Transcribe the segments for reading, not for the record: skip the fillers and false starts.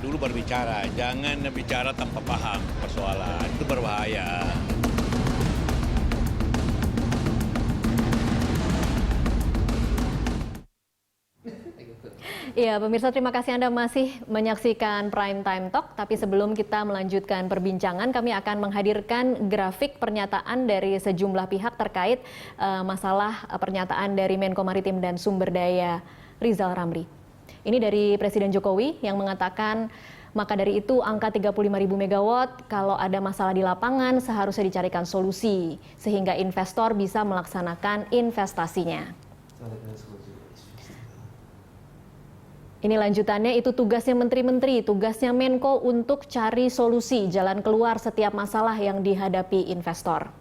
dulu berbicara, jangan bicara tanpa paham persoalan, itu berbahaya. Iya, pemirsa, terima kasih Anda masih menyaksikan Prime Time Talk. Tapi sebelum kita melanjutkan perbincangan, kami akan menghadirkan grafik pernyataan dari sejumlah pihak terkait masalah pernyataan dari Menko Maritim dan Sumber Daya Rizal Ramli. Ini dari Presiden Jokowi yang mengatakan, maka dari itu angka 35.000 megawatt kalau ada masalah di lapangan seharusnya dicarikan solusi sehingga investor bisa melaksanakan investasinya. Ini lanjutannya, itu tugasnya menteri-menteri, tugasnya Menko untuk cari solusi jalan keluar setiap masalah yang dihadapi investor.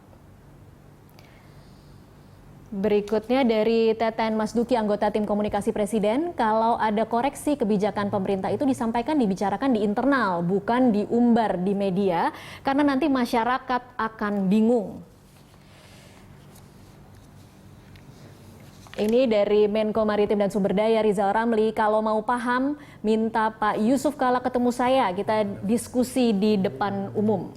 Berikutnya dari Teten Mas Duki, anggota tim komunikasi Presiden, kalau ada koreksi kebijakan pemerintah itu disampaikan, dibicarakan di internal, bukan diumbar di media, karena nanti masyarakat akan bingung. Ini dari Menko Maritim dan Sumber Daya Rizal Ramli, kalau mau paham minta Pak Yusuf Kalla ketemu saya, kita diskusi di depan umum.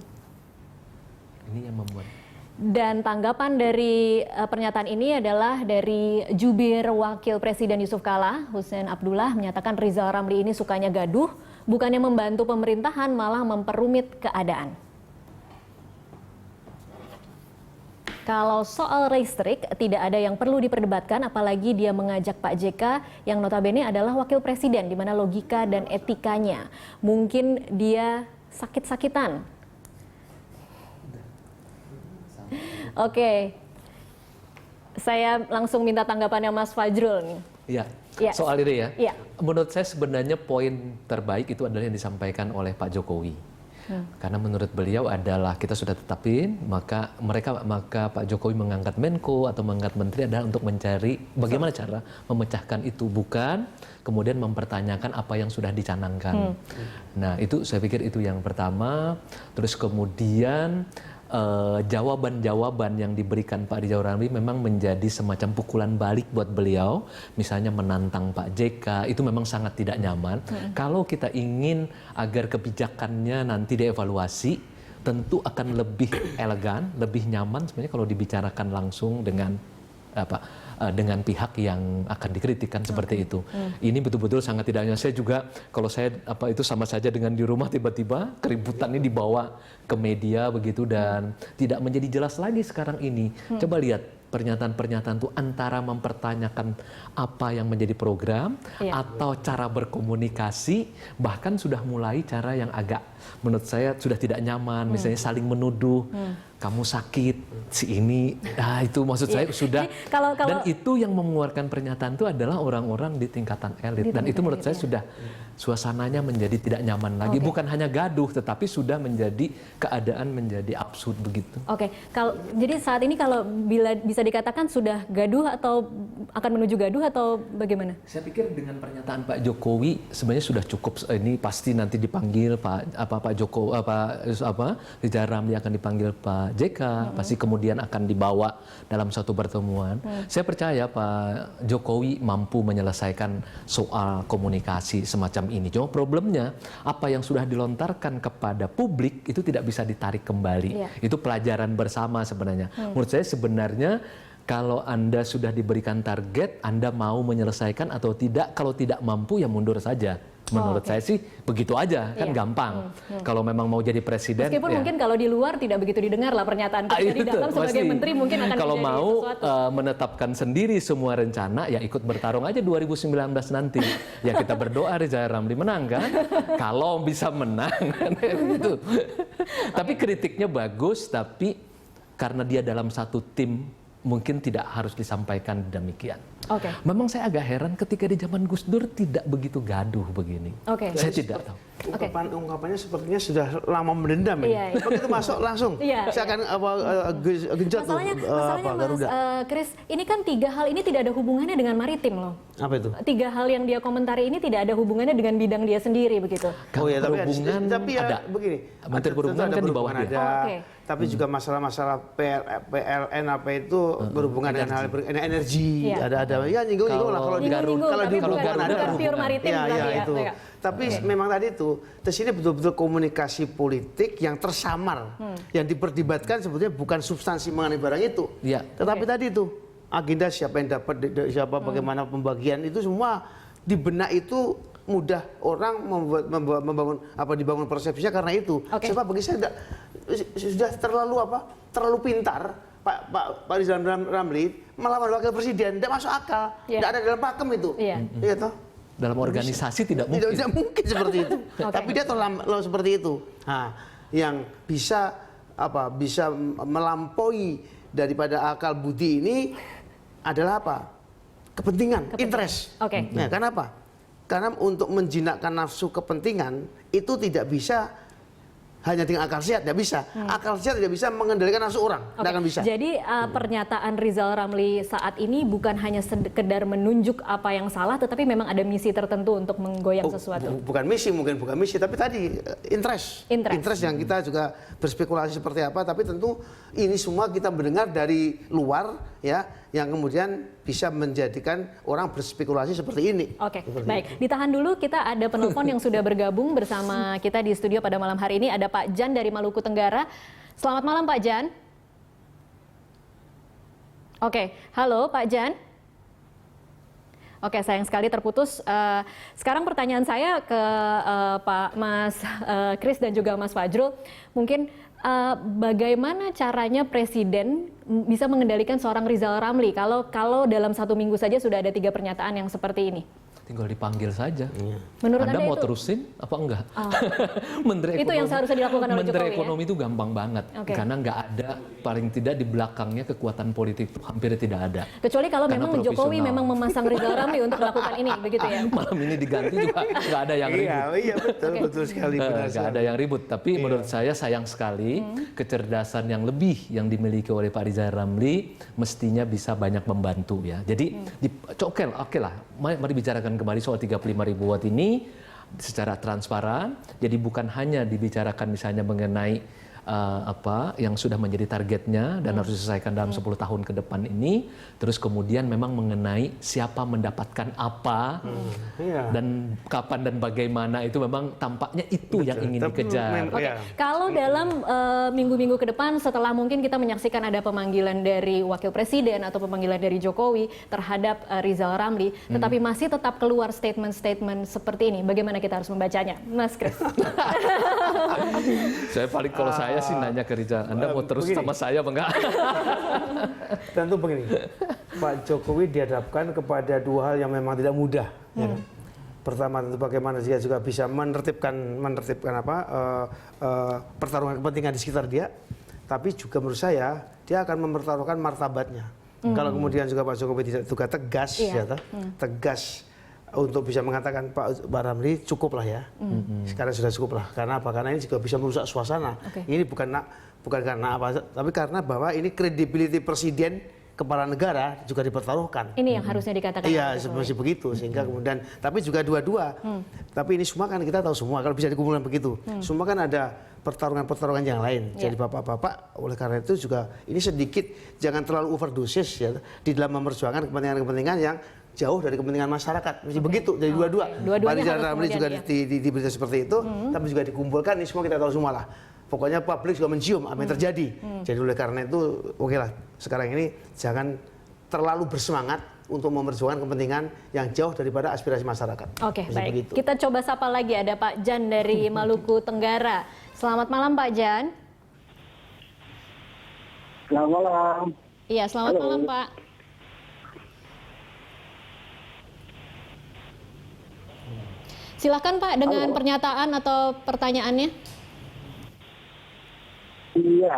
Ini yang membuat. Dan tanggapan dari pernyataan ini adalah dari Jubir Wakil Presiden Yusuf Kalla, Hussein Abdullah, menyatakan Rizal Ramli ini sukanya gaduh, bukannya membantu pemerintahan, malah memperumit keadaan. Kalau soal listrik, tidak ada yang perlu diperdebatkan, apalagi dia mengajak Pak JK yang notabene adalah wakil presiden, di mana logika dan etikanya. Mungkin dia sakit-sakitan. Oke, saya langsung minta tanggapannya Mas Fajrul nih. Iya, Ya. soal ini ya. Ya. Menurut saya sebenarnya poin terbaik itu adalah yang disampaikan oleh Pak Jokowi. Karena menurut beliau adalah kita sudah tetapin, maka Pak Jokowi mengangkat Menko atau mengangkat Menteri adalah untuk mencari bagaimana cara memecahkan itu, bukan kemudian mempertanyakan apa yang sudah dicanangkan. Nah itu saya pikir itu yang pertama. Terus kemudian jawaban-jawaban yang diberikan Pak Rizal Ramli memang menjadi semacam pukulan balik buat beliau, misalnya menantang Pak JK, itu memang sangat tidak nyaman. Kalau kita ingin agar kebijakannya nanti dievaluasi, tentu akan lebih elegan, lebih nyaman sebenarnya kalau dibicarakan langsung dengan dengan pihak yang akan dikritikkan seperti itu. Ini betul-betul sangat tidak nyaman. Saya juga kalau saya itu sama saja dengan di rumah tiba-tiba keributan ini dibawa ke media begitu dan tidak menjadi jelas lagi sekarang ini. Coba lihat pernyataan-pernyataan itu antara mempertanyakan apa yang menjadi program atau cara berkomunikasi, bahkan sudah mulai cara yang agak menurut saya sudah tidak nyaman, misalnya saling menuduh. Kamu sakit, si ini, itu maksud saya sudah. Dan itu yang mengeluarkan pernyataan itu adalah orang-orang di tingkatan elit. Dan itu menurut saya sudah suasananya menjadi tidak nyaman lagi. Bukan hanya gaduh, tetapi sudah menjadi keadaan menjadi absurd begitu. Jadi saat ini kalau bila bisa dikatakan sudah gaduh atau akan menuju gaduh atau bagaimana? Saya pikir dengan pernyataan Pak Jokowi sebenarnya sudah cukup. Ini pasti nanti dipanggil Pak Jokowi, Rizal Ramli akan dipanggil Pak JK, pasti kemudian akan dibawa dalam satu pertemuan. Saya percaya Pak Jokowi mampu menyelesaikan soal komunikasi semacam ini. Cuma problemnya apa yang sudah dilontarkan kepada publik itu tidak bisa ditarik kembali. Itu pelajaran bersama sebenarnya. Menurut saya sebenarnya kalau Anda sudah diberikan target, Anda mau menyelesaikan atau tidak. Kalau tidak mampu ya mundur saja. Menurut saya sih begitu aja, kan gampang. Kalau memang mau jadi presiden, meskipun mungkin kalau di luar tidak begitu didengar lah pernyataan kita, di dalam sebagai menteri mungkin akan kalau mau sesuatu. Menetapkan sendiri semua rencana, ya ikut bertarung aja 2019 nanti. Ya kita berdoa Rizal Ramli menang kan, kalau bisa menang gitu. Tapi kritiknya bagus, tapi karena dia dalam satu tim mungkin tidak harus disampaikan demikian. Memang saya agak heran ketika di zaman Gus Dur tidak begitu gaduh begini. Saya tidak tahu. Ungkapannya sepertinya sudah lama mendendam. Begitu masuk langsung. Saya akan genjot masalahnya Mas Kris, ini kan tiga hal ini tidak ada hubungannya dengan maritim loh. Apa itu? 3 hal yang dia komentari ini tidak ada hubungannya dengan bidang dia sendiri begitu. Oh ya, Perhubungan tapi ya ada. begini. Menteri Perhubungan kan di bawah dia. ada, Oke. tapi juga masalah-masalah PLN apa itu berhubungan dengan hal energi. Iya. Ada ya nyinggung-nyinggung lah kalau di Nyinggung-nyinggung, kalau di tapi hubungan bukan ada. pure maritim Ya, tadi ya, ya. itu. Ya. Tapi memang tadi itu, di sini betul-betul komunikasi politik yang tersamar, yang diperdebatkan sebetulnya bukan substansi mengenai barang itu. Iya. Tetapi tadi itu agenda siapa yang dapat, siapa bagaimana pembagian itu semua di benak itu mudah orang membangun dibangun persepsinya karena itu. Oke. Sebab bagi saya sudah terlalu pintar Pak Rizal Ramli melawan wakil presiden, tidak masuk akal, Iya. tidak ada dalam pakem itu. Iya. Iya toh? Dalam organisasi tidak mungkin. Tidak mungkin seperti itu. Oke. Tapi dia terlalu seperti itu. Nah, yang bisa melampaui daripada akal budi ini adalah apa? Kepentingan, interest. Oke. Nah, kenapa? Karena untuk menjinakkan nafsu kepentingan itu tidak bisa hanya dengan akal sehat, tidak bisa. Akal sehat tidak bisa mengendalikan nafsu orang, tidak akan bisa. Jadi pernyataan Rizal Ramli saat ini bukan hanya sekedar menunjuk apa yang salah, tetapi memang ada misi tertentu untuk menggoyang sesuatu. Bukan misi, tapi tadi interest yang kita juga berspekulasi seperti apa, tapi tentu ini semua kita mendengar dari luar ya, yang kemudian bisa menjadikan orang berspekulasi seperti ini. Oke, baik. Ditahan dulu, kita ada penelpon yang sudah bergabung bersama kita di studio pada malam hari ini. Ada Pak Jan dari Maluku Tenggara. Selamat malam Pak Jan. Oke, halo Pak Jan. Oke, sayang sekali terputus. Sekarang pertanyaan saya ke Pak Mas Kris dan juga Mas Fajrul. Mungkin bagaimana caranya Presiden bisa mengendalikan seorang Rizal Ramli kalau dalam 1 minggu saja sudah ada 3 pernyataan yang seperti ini? Tinggal dipanggil saja. Menurut Anda mau itu? terusin apa enggak? Menteri Itu yang seharusnya dilakukan oleh Menteri Jokowi, Ekonomi itu gampang banget. Oke. Karena nggak ada, paling tidak di belakangnya kekuatan politik itu hampir tidak ada. Kecuali kalau Karena memang Jokowi profesional. memang memasang Rizal Ramli untuk melakukan ini, begitu ya? Malam ini diganti juga nggak ada yang ribut. Iya betul sekali. benar Nggak sekali. ada yang ribut. Tapi menurut saya sayang sekali kecerdasan yang lebih yang dimiliki oleh Pak Rizal Ramli mestinya bisa banyak membantu ya. Jadi oke lah, mari bicarakan kembali soal 35.000 watt ini secara transparan. Jadi bukan hanya dibicarakan misalnya mengenai apa yang sudah menjadi targetnya dan harus diselesaikan dalam 10 tahun ke depan ini, terus kemudian memang mengenai siapa mendapatkan apa dan kapan dan bagaimana, itu memang tampaknya itu yang ingin dikejar. Oke, kalau dalam minggu-minggu ke depan setelah mungkin kita menyaksikan ada pemanggilan dari Wakil Presiden atau pemanggilan dari Jokowi terhadap Rizal Ramli, tetapi masih tetap keluar statement-statement seperti ini, bagaimana kita harus membacanya, Mas Kris? Saya paling kalau saya sih nanya ke Rizal, Anda mau terus begini. sama saya apa enggak? Tentu begini, Pak Jokowi dihadapkan kepada 2 hal yang memang tidak mudah. Ya kan? Pertama tentu bagaimana dia juga bisa menertibkan pertarungan kepentingan di sekitar dia, tapi juga menurut saya dia akan mempertaruhkan martabatnya. Kalau kemudian juga Pak Jokowi tidak juga tegas, tegas untuk bisa mengatakan Pak Ramli cukup lah ya, sekarang sudah cukup lah. Karena apa? Karena ini juga bisa merusak suasana. Ini bukan karena apa, tapi karena bahwa ini credibility presiden kepala negara juga dipertaruhkan. Ini yang harusnya dikatakan. Iya, seperti begitu. Sehingga kemudian, tapi juga dua-dua. Tapi ini semua kan kita tahu semua, kalau bisa dikumpulkan begitu. Semua kan ada pertarungan-pertarungan yang lain. Jadi bapak-bapak, oleh karena itu juga ini sedikit jangan terlalu overdosis ya di dalam memperjuangkan kepentingan-kepentingan yang jauh dari kepentingan masyarakat. Mesti begitu, jadi dua-dua. Dua-duanya Rizal harus Ramli juga kemudian, di berita seperti itu, tapi juga dikumpulkan, ini semua kita tahu semua lah. Pokoknya publik juga mencium apa yang terjadi. Jadi oleh karena itu, oke lah, sekarang ini jangan terlalu bersemangat untuk memperjuangkan kepentingan yang jauh daripada aspirasi masyarakat. Oke, Mesti baik. begitu. Kita coba sapa lagi, ada Pak Jan dari Maluku Tenggara. Selamat malam Pak Jan. Selamat malam. Iya, selamat malam Pak. Silakan Pak dengan pernyataan atau pertanyaannya. Iya.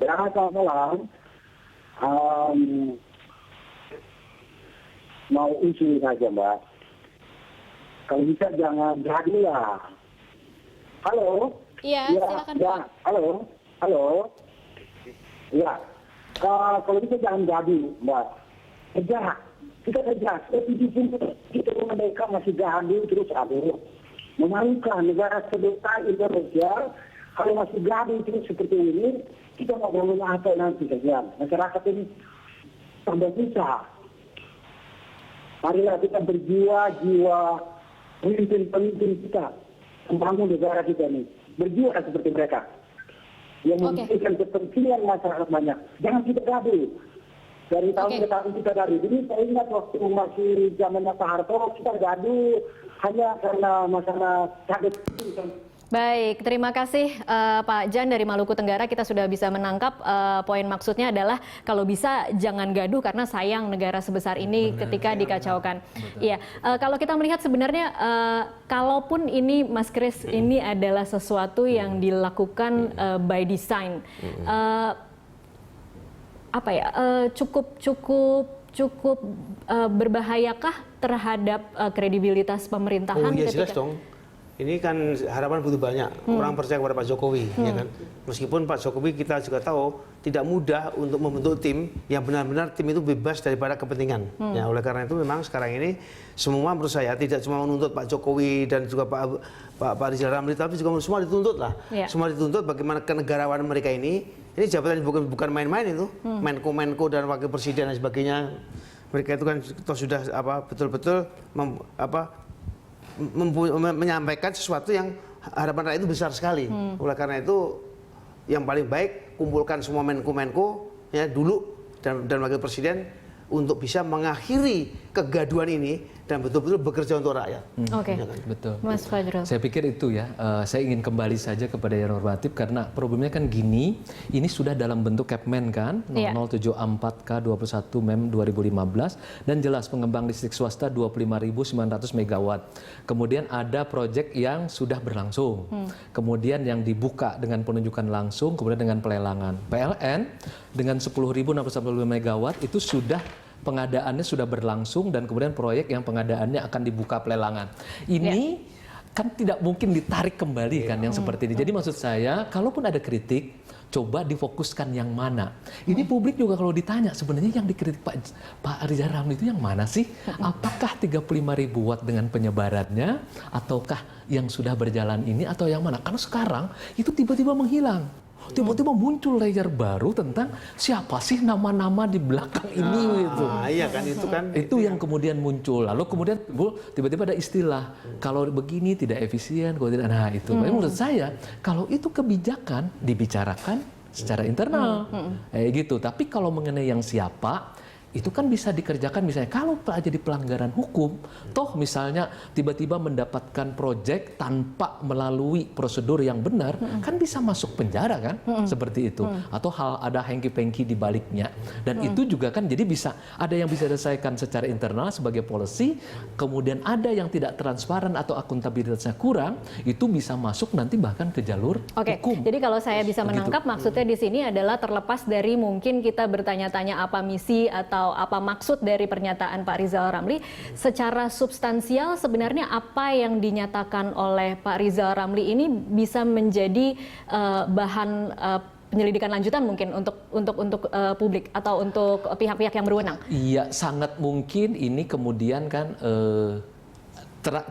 Ya, selamat malam. Mau usul saja, Mbak. Kalau bisa jangan jadi lah. Halo? Iya, Ya, silakan ya. Pak. Halo? Ya. Kalau bisa jangan jadi, Mbak. Kerja. Kita tegas, tapi di sini kita mereka masih gaduh terus aduh. Memalukan negara sebesar Indonesia, kalau masih gaduh terus seperti ini, kita mau ngomong apa nanti kalian? Masyarakat ini tambah susah. Marilah kita berjiwa-jiwa pemimpin-pemimpin kita membangun negara kita ini. Berjiwa seperti mereka. Yang memikirkan kepentingan masyarakat banyak. Jangan kita gaduh. Dari tahun ke tahun kita gaduh. Jadi saya ingat waktu masih zamannya Pak Harto, kita gaduh hanya karena masalah kaget. Baik, terima kasih Pak Jan dari Maluku Tenggara. Kita sudah bisa menangkap poin maksudnya adalah kalau bisa jangan gaduh karena sayang negara sebesar ini ketika dikacaukan. Iya, kalau kita melihat sebenarnya kalaupun ini Mas Kris ini adalah sesuatu yang dilakukan by design, apa ya cukup berbahayakah terhadap kredibilitas pemerintahan? Oh iya, jelas dong. Ini kan harapan butuh banyak. Orang percaya kepada Pak Jokowi, ya kan. Meskipun Pak Jokowi kita juga tahu tidak mudah untuk membentuk tim yang benar-benar tim itu bebas daripada kepentingan. Ya, oleh karena itu memang sekarang ini semua menurut saya tidak cuma menuntut Pak Jokowi dan juga Pak Rizal Ramli, tapi juga semua dituntut lah. Semua dituntut bagaimana kenegarawanan mereka ini. Ini jabatan bukan main-main itu. Menko dan wakil presiden dan sebagainya. Mereka itu kan sudah betul-betul menyampaikan sesuatu yang harapan rakyat itu besar sekali. Oleh karena itu yang paling baik kumpulkan semua menko-menko ya dulu dan wakil presiden untuk bisa mengakhiri kegaduhan ini dan betul-betul bekerja untuk rakyat. Oke, Ya kan? Betul. Mas Fajrul. Saya pikir itu ya, saya ingin kembali saja kepada yang normatif karena problemnya kan gini, ini sudah dalam bentuk Kepmen kan, 0074K21 MEM 2015 dan jelas pengembang listrik swasta 25.900 megawatt. Kemudian ada proyek yang sudah berlangsung, kemudian yang dibuka dengan penunjukan langsung, kemudian dengan pelelangan. PLN dengan 10.645 megawatt itu sudah pengadaannya sudah berlangsung dan kemudian proyek yang pengadaannya akan dibuka pelelangan. Ini kan tidak mungkin ditarik kembali kan yang seperti ini. Jadi maksud saya, kalaupun ada kritik, coba difokuskan yang mana. Ini publik juga kalau ditanya sebenarnya yang dikritik Pak Rizal Ramli itu yang mana sih? Apakah 35.000 watt dengan penyebarannya ataukah yang sudah berjalan ini atau yang mana? Karena sekarang itu tiba-tiba menghilang. Tiba-tiba muncul layer baru tentang siapa sih nama-nama di belakang ini gitu. Iya kan itu kan. Itu yang kemudian muncul. Lalu kemudian tiba-tiba ada istilah kalau begini tidak efisien, kalau tidak. Nah itu. Menurut saya kalau itu kebijakan dibicarakan secara internal, gitu. Tapi kalau mengenai yang siapa itu kan bisa dikerjakan misalnya kalau jadi pelanggaran hukum, toh misalnya tiba-tiba mendapatkan proyek tanpa melalui prosedur yang benar, kan bisa masuk penjara kan, seperti itu. Atau ada hengki-pengki di baliknya. Dan itu juga kan jadi bisa, ada yang bisa diselesaikan secara internal sebagai policy, kemudian ada yang tidak transparan atau akuntabilitasnya kurang, itu bisa masuk nanti bahkan ke jalur hukum. Jadi kalau saya bisa menangkap, maksudnya di sini adalah terlepas dari mungkin kita bertanya-tanya apa misi atau apa maksud dari pernyataan Pak Rizal Ramli, secara substansial sebenarnya apa yang dinyatakan oleh Pak Rizal Ramli ini bisa menjadi bahan penyelidikan lanjutan mungkin untuk publik atau untuk pihak-pihak yang berwenang. Iya, sangat mungkin ini kemudian kan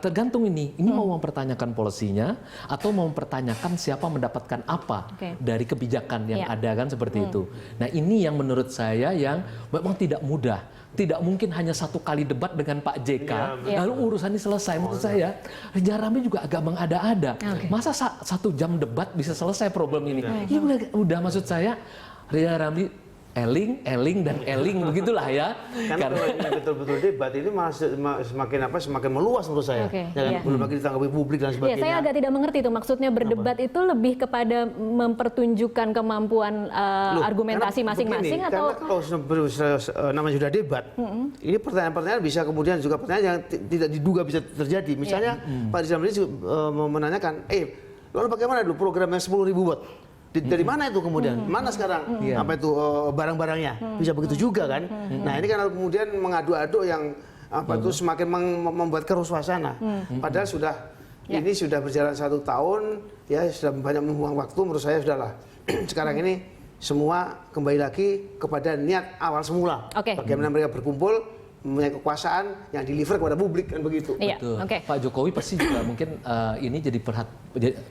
tergantung ini mau mempertanyakan polisinya atau mau mempertanyakan siapa mendapatkan apa dari kebijakan yang ada kan seperti itu. Nah ini yang menurut saya yang memang tidak mudah. Tidak mungkin hanya satu kali debat dengan Pak JK, lalu urusannya selesai. Menurut saya, Rizal Ramli juga agak mengada-ada. Masa 1 jam debat bisa selesai problem ini? Ya udah maksud saya, Rizal Ramli eling begitulah ya. Karena kalau ini betul-betul debat ini semakin meluas menurut saya. Belum lagi ditanggapi publik dan sebagainya. Saya agak tidak mengerti itu maksudnya berdebat itu lebih kepada mempertunjukkan kemampuan argumentasi masing-masing atau karena kalau namanya sudah debat, ini pertanyaan-pertanyaan bisa kemudian juga pertanyaan yang tidak diduga bisa terjadi. Misalnya Pak Rizal Ramli menanyakan, lalu bagaimana dulu programnya 10.000 watt? Dari mana itu kemudian? Mana sekarang? Apa itu barang-barangnya? Bisa begitu juga kan? Nah ini kan kemudian mengadu-adu yang itu semakin membuat keruh suasana. Padahal ini sudah berjalan 1 tahun, ya sudah banyak membuang waktu. Menurut saya sudahlah. Sekarang ini semua kembali lagi kepada niat awal semula. Bagaimana mereka berkumpul mempunyai kekuasaan yang deliver kepada publik kan begitu. Iya, Betul. oke. Pak Jokowi pasti juga mungkin ini jadi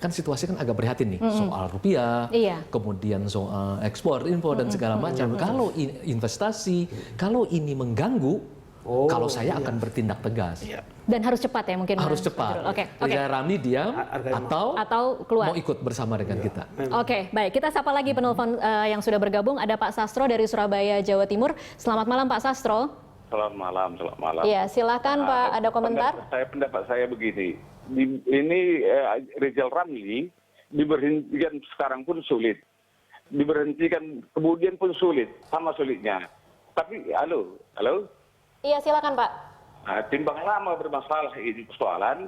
kan situasi kan agak prihatin nih soal rupiah, Iya. kemudian soal ekspor, impor dan segala macam. Kalau investasi, kalau ini mengganggu, kalau saya akan bertindak tegas. Dan harus cepat ya mungkin. Harus Mas cepat. Fajrul. Oke. Riza Ramli diam Atau keluar. mau ikut bersama dengan kita. Oke, baik. Kita sapa lagi penelpon yang sudah bergabung. Ada Pak Sastro dari Surabaya, Jawa Timur. Selamat malam Pak Sastro. Selamat malam, selamat malam. Iya, silakan Pak, ada komentar? Pendapat saya begini, Rizal Ramli diberhentikan sekarang pun sulit, diberhentikan kemudian pun sulit, sama sulitnya. Tapi, halo? Iya, silakan Pak. Nah, timbang lama bermasalah ini persoalan,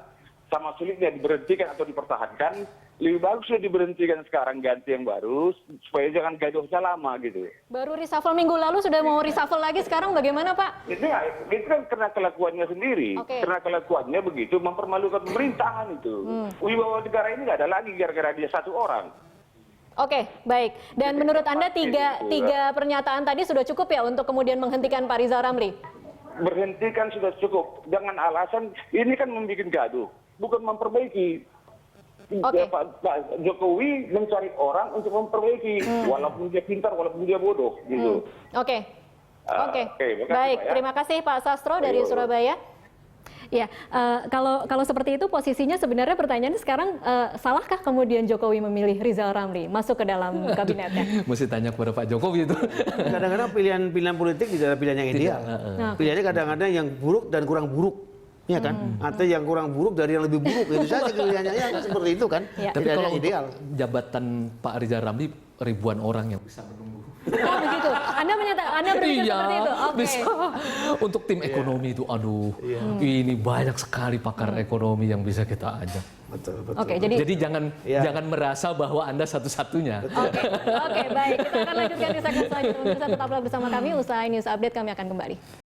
sama sulitnya diberhentikan atau dipertahankan, lebih bagus diberhentikan sekarang, ganti yang baru, supaya jangan gaduhnya lama gitu. Baru reshuffle minggu lalu sudah mau reshuffle lagi, sekarang bagaimana Pak? Itu kan karena kelakuannya sendiri, karena kelakuannya begitu mempermalukan pemerintahan itu. Wibawa negara ini nggak ada lagi gara-gara dia satu orang. Oke, baik. Dan menurut Anda tiga pernyataan tadi sudah cukup ya untuk kemudian menghentikan Pak Rizal Ramli? Berhentikan sudah cukup. Jangan alasan ini kan membuat gaduh, bukan memperbaiki. Pak Jokowi mencari orang untuk memperbaiki, walaupun dia pintar, walaupun dia bodoh, gitu. Oke. Makasih, Baik, Pak, ya. terima kasih Pak Sastro dari Surabaya. Ya, kalau seperti itu posisinya sebenarnya pertanyaannya sekarang salahkah kemudian Jokowi memilih Rizal Ramli masuk ke dalam kabinetnya? Mesti tanya kepada Pak Jokowi itu. Kadang-kadang pilihan politik tidak ada pilihan yang ideal. Pilihannya kadang-kadang yang buruk dan kurang buruk. Ya kan? Atau yang kurang buruk dari yang lebih buruk. Itu saja pilihannya ya, seperti itu kan. Ya. Tapi kalau Tidak ideal. untuk jabatan Pak Rizal Ramli ribuan orang yang bisa menunggu. Oh begitu. Anda berpikir seperti itu. Oke. Bisa. Untuk tim ekonomi itu, aduh, ini banyak sekali pakar ekonomi yang bisa kita ajak. Betul. Oke, jadi jangan merasa bahwa Anda satu-satunya. Oke, baik. Kita akan lanjutkan di segmen selanjutnya. Pemirsa tetaplah bersama kami. Usai News Update kami akan kembali.